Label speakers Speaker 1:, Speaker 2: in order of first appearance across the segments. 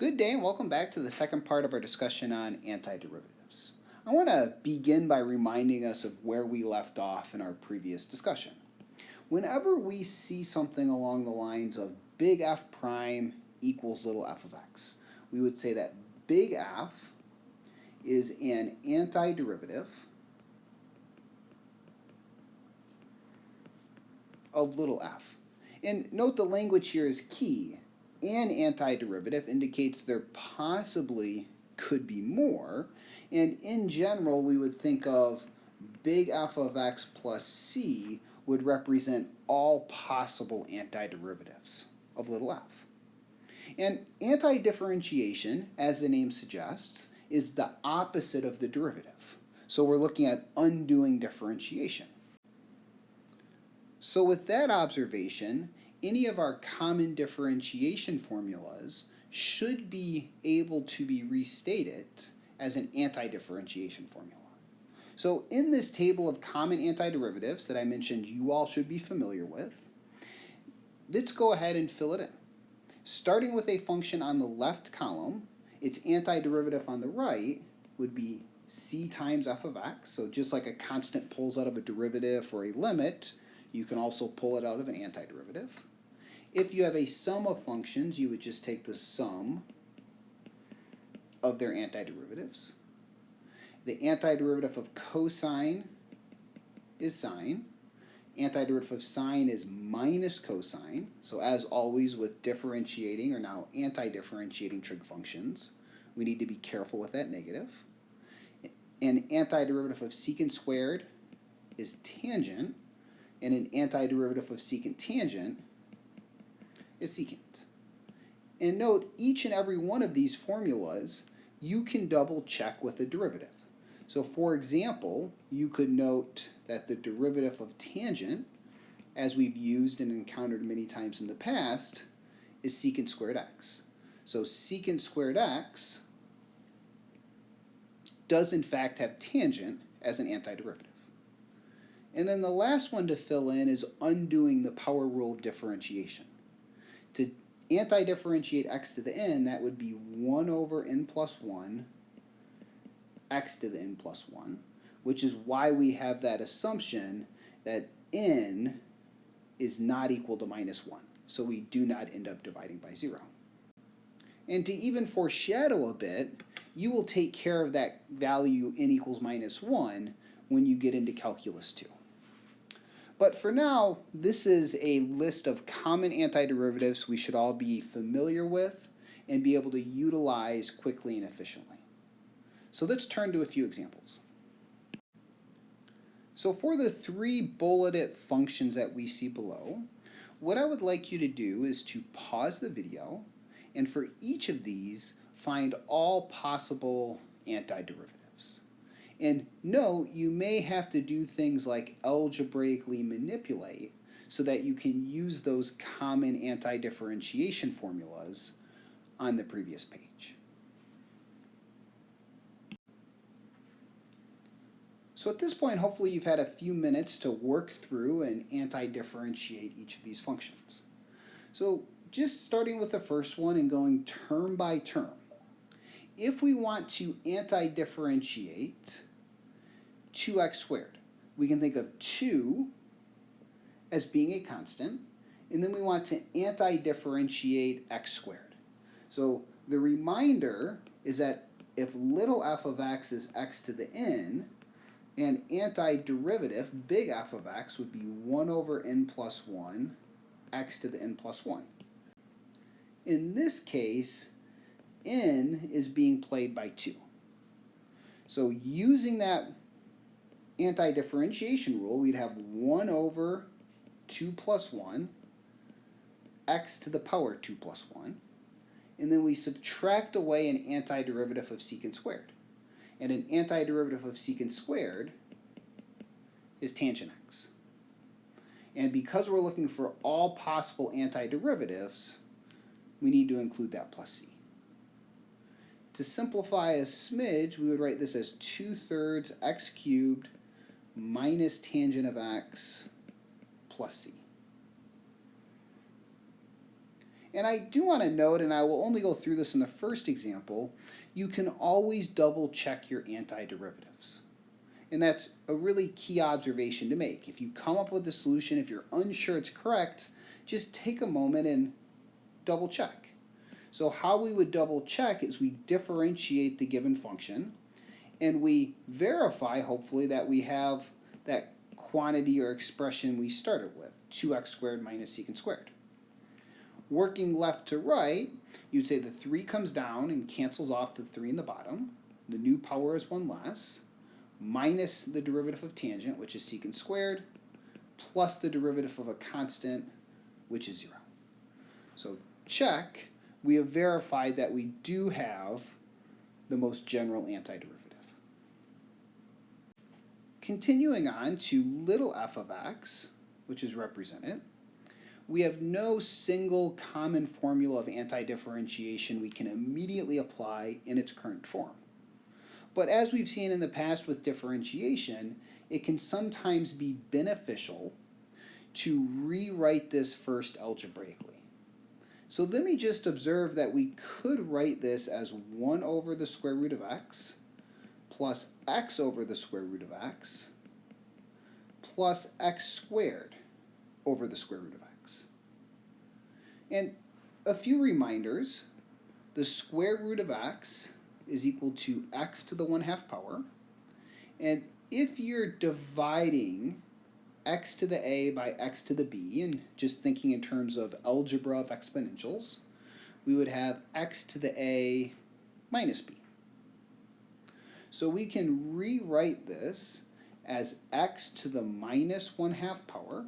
Speaker 1: Good day and welcome back to the second part of our discussion on antiderivatives. I want to begin by reminding us of where we left off in our previous discussion. Whenever we see something along the lines of big F prime equals little f of x, we would say that big F is an antiderivative of little f. And note the language here is key. An antiderivative indicates there possibly could be more, and in general we would think of big F of x plus c would represent all possible antiderivatives of little f. And antidifferentiation, as the name suggests, is the opposite of the derivative. So we're looking at undoing differentiation. So with that observation, any of our common differentiation formulas should be able to be restated as an antidifferentiation formula. So in this table of common antiderivatives that I mentioned you all should be familiar with, let's go ahead and fill it in. Starting with a function on the left column, its antiderivative on the right would be c times f of x. So just like a constant pulls out of a derivative or a limit, you can also pull it out of an antiderivative. If you have a sum of functions, you would just take the sum of their antiderivatives. The antiderivative of cosine is sine. Antiderivative of sine is minus cosine. So as always with differentiating or now antidifferentiating trig functions, we need to be careful with that negative. An antiderivative of secant squared is tangent, and an antiderivative of secant tangent is secant. And note, each and every one of these formulas you can double check with the derivative. So for example, you could note that the derivative of tangent, as we've used and encountered many times in the past, is secant squared x. So secant squared x does in fact have tangent as an antiderivative. And then the last one to fill in is undoing the power rule of differentiation. To antidifferentiate x to the n, that would be 1 over n plus 1 x to the n plus 1, which is why we have that assumption that n is not equal to minus 1. So we do not end up dividing by 0. And to even foreshadow a bit, you will take care of that value n equals minus 1 when you get into calculus 2. But for now, this is a list of common antiderivatives we should all be familiar with and be able to utilize quickly and efficiently. So let's turn to a few examples. So for the three bulleted functions that we see below, what I would like you to do is to pause the video and for each of these, find all possible antiderivatives. And note, you may have to do things like algebraically manipulate so that you can use those common antidifferentiation formulas on the previous page. So at this point, hopefully you've had a few minutes to work through and antidifferentiate each of these functions. So just starting with the first one and going term by term. If we want to antidifferentiate 2x squared, we can think of 2 as being a constant, and then we want to antidifferentiate x squared. So the reminder is that if little f of x is x to the n, an antiderivative, big F of x, would be 1 over n plus 1, x to the n plus 1. In this case, n is being played by 2. So using that antidifferentiation rule, we'd have 1 over 2 plus 1, x to the power 2 plus 1, and then we subtract away an antiderivative of secant squared. And an antiderivative of secant squared is tangent x. And because we're looking for all possible antiderivatives, we need to include that plus c. To simplify a smidge, we would write this as 2/3 x cubed minus tangent of x plus c. And I do want to note, and I will only go through this in the first example, you can always double check your antiderivatives. And that's a really key observation to make. If you come up with a solution, if you're unsure it's correct, just take a moment and double check. So how we would double check is we differentiate the given function and we verify, hopefully, that we have that quantity or expression we started with, 2x squared minus secant squared. Working left to right, you'd say the 3 comes down and cancels off the 3 in the bottom. The new power is 1 less, minus the derivative of tangent, which is secant squared, plus the derivative of a constant, which is 0. So check, we have verified that we do have the most general antiderivative. Continuing on to little f of x, which is represented, we have no single common formula of antidifferentiation we can immediately apply in its current form. But as we've seen in the past with differentiation, it can sometimes be beneficial to rewrite this first algebraically. So let me just observe that we could write this as 1 over the square root of x plus x over the square root of x plus x squared over the square root of x. And a few reminders, the square root of x is equal to x to the 1/2 power. And if you're dividing x to the a by x to the b, and just thinking in terms of algebra of exponentials, we would have x to the a minus b. So we can rewrite this as x to the minus 1/2 power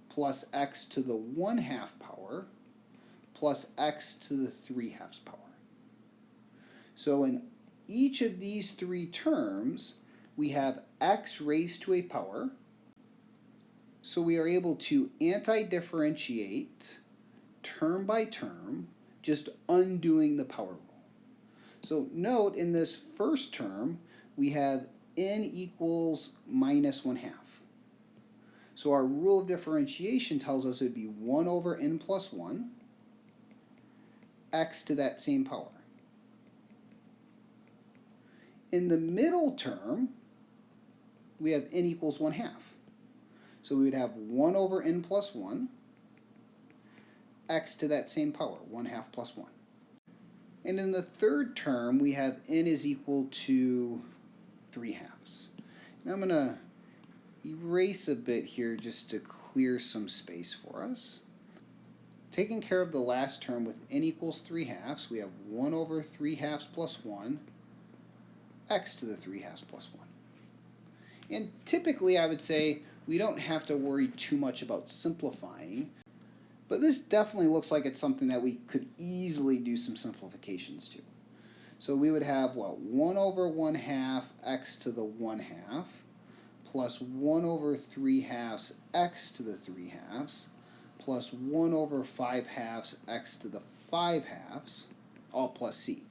Speaker 1: plus x to the 1/2 power plus x to the 3/2 power. So in each of these 3 terms, we have x raised to a power. So we are able to anti-differentiate term by term, just undoing the power rule. So note in this first term, we have n equals minus 1/2. So our rule of differentiation tells us it would be 1 over n plus 1, x to that same power. In the middle term, we have n equals 1/2. So we would have 1 over n plus 1, x to that same power, 1/2 plus 1. And in the third term, we have n is equal to 3/2. Now I'm going to erase a bit here just to clear some space for us. Taking care of the last term with n equals 3/2, we have 1 over 3/2 plus 1, x to the 3/2 plus 1. And typically I would say we don't have to worry too much about simplifying, but this definitely looks like it's something that we could easily do some simplifications to. So we would have, what, 1 over 1/2 x to the 1/2 plus 1 over 3/2 x to the 3/2 plus 1 over 5/2 x to the 5/2, all plus c.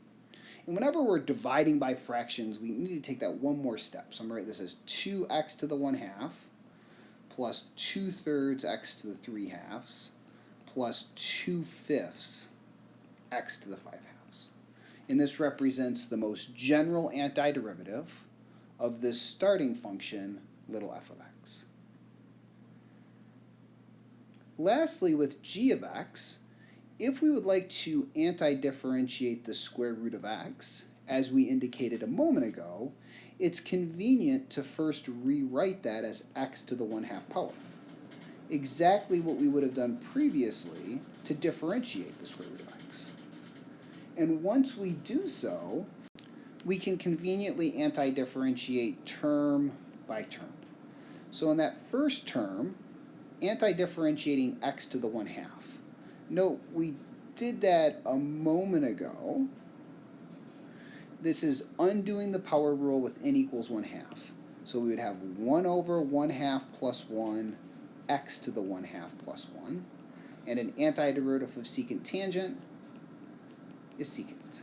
Speaker 1: And whenever we're dividing by fractions, we need to take that one more step. So I'm going to write this as 2x to the 1/2 plus 2/3 x to the 3/2 plus 2/5 x to the 5/2. And this represents the most general antiderivative of this starting function, little f of x. Lastly, with g of x, if we would like to anti-differentiate the square root of x, as we indicated a moment ago, it's convenient to first rewrite that as x to the 1/2 power. Exactly what we would have done previously to differentiate the square root of x. And once we do so, we can conveniently anti-differentiate term by term. So in that first term, anti-differentiating x to the 1/2. Note, we did that a moment ago. This is undoing the power rule with n equals 1/2. So we would have 1 over 1/2 plus 1, x to the 1/2 plus 1. And an antiderivative of secant tangent is secant.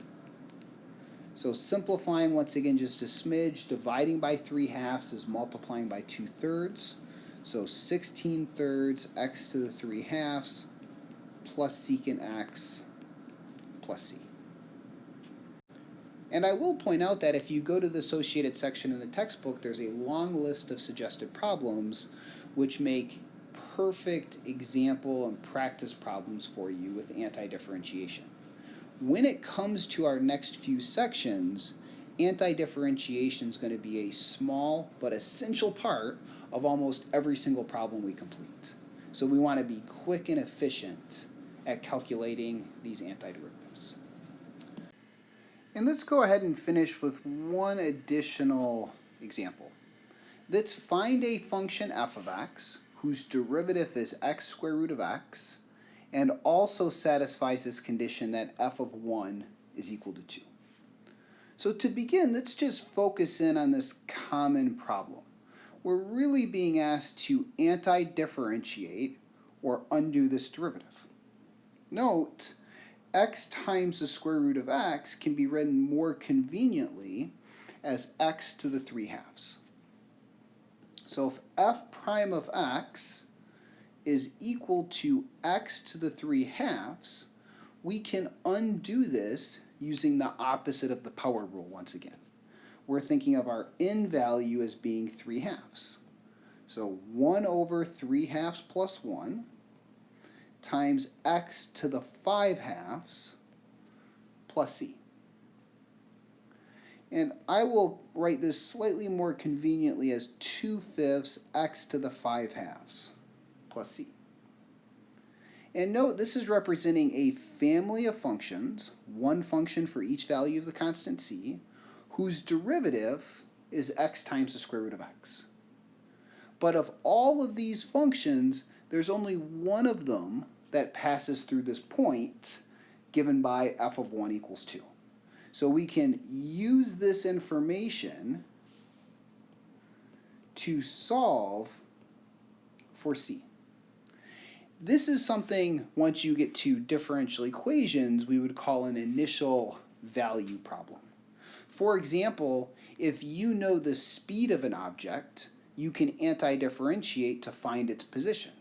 Speaker 1: So simplifying once again just a smidge, dividing by 3/2 is multiplying by 2/3. So 16/3 x to the 3/2 plus secant x plus c. And I will point out that if you go to the associated section in the textbook, there's a long list of suggested problems which make perfect example and practice problems for you with anti-differentiation. When it comes to our next few sections, anti-differentiation is going to be a small but essential part of almost every single problem we complete. So we want to be quick and efficient at calculating these antiderivatives. And let's go ahead and finish with one additional example. Let's find a function f of x whose derivative is x square root of x and also satisfies this condition that f of 1 is equal to 2. So to begin, let's just focus in on this common problem. We're really being asked to anti-differentiate or undo this derivative. Note, x times the square root of x can be written more conveniently as x to the 3/2. So if f prime of x is equal to x to the 3/2, we can undo this using the opposite of the power rule once again. We're thinking of our n value as being 3/2. So 1 over 3/2 plus 1 times x to the 5/2 plus c. And I will write this slightly more conveniently as 2/5 x to the 5/2 plus c. And note, this is representing a family of functions, one function for each value of the constant c, whose derivative is x times the square root of x. But of all of these functions, there's only one of them that passes through this point given by f of 1 equals 2. So we can use this information to solve for c. This is something, once you get to differential equations, we would call an initial value problem. For example, if you know the speed of an object, you can anti-differentiate to find its position.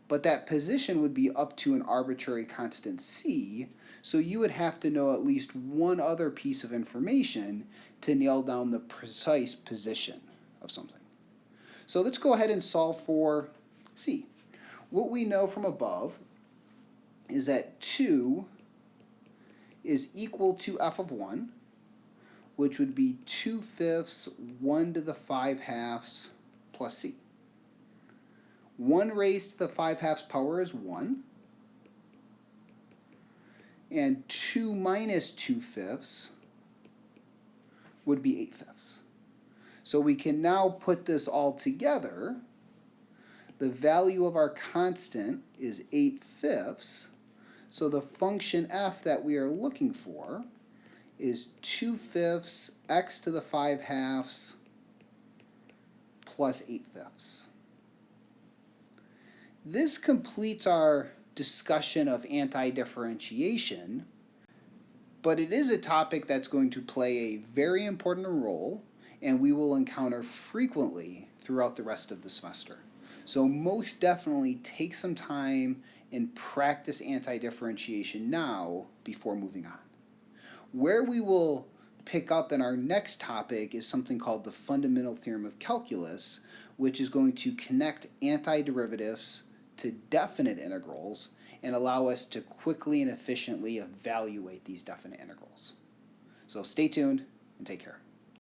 Speaker 1: But that position would be up to an arbitrary constant c, so you would have to know at least one other piece of information to nail down the precise position of something. So let's go ahead and solve for c. What we know from above is that 2 is equal to f of 1, which would be 2/5 1 to the 5/2 plus c. 1 raised to the 5/2 power is 1, and 2 minus 2/5 would be 8/5. So we can now put this all together. The value of our constant is 8/5, so the function f that we are looking for is 2/5 x to the 5/2 plus 8/5. This completes our discussion of anti-differentiation, but it is a topic that's going to play a very important role and we will encounter frequently throughout the rest of the semester. So most definitely take some time and practice anti-differentiation now before moving on. Where we will pick up in our next topic is something called the fundamental theorem of calculus, which is going to connect antiderivatives to definite integrals and allow us to quickly and efficiently evaluate these definite integrals. So stay tuned and take care.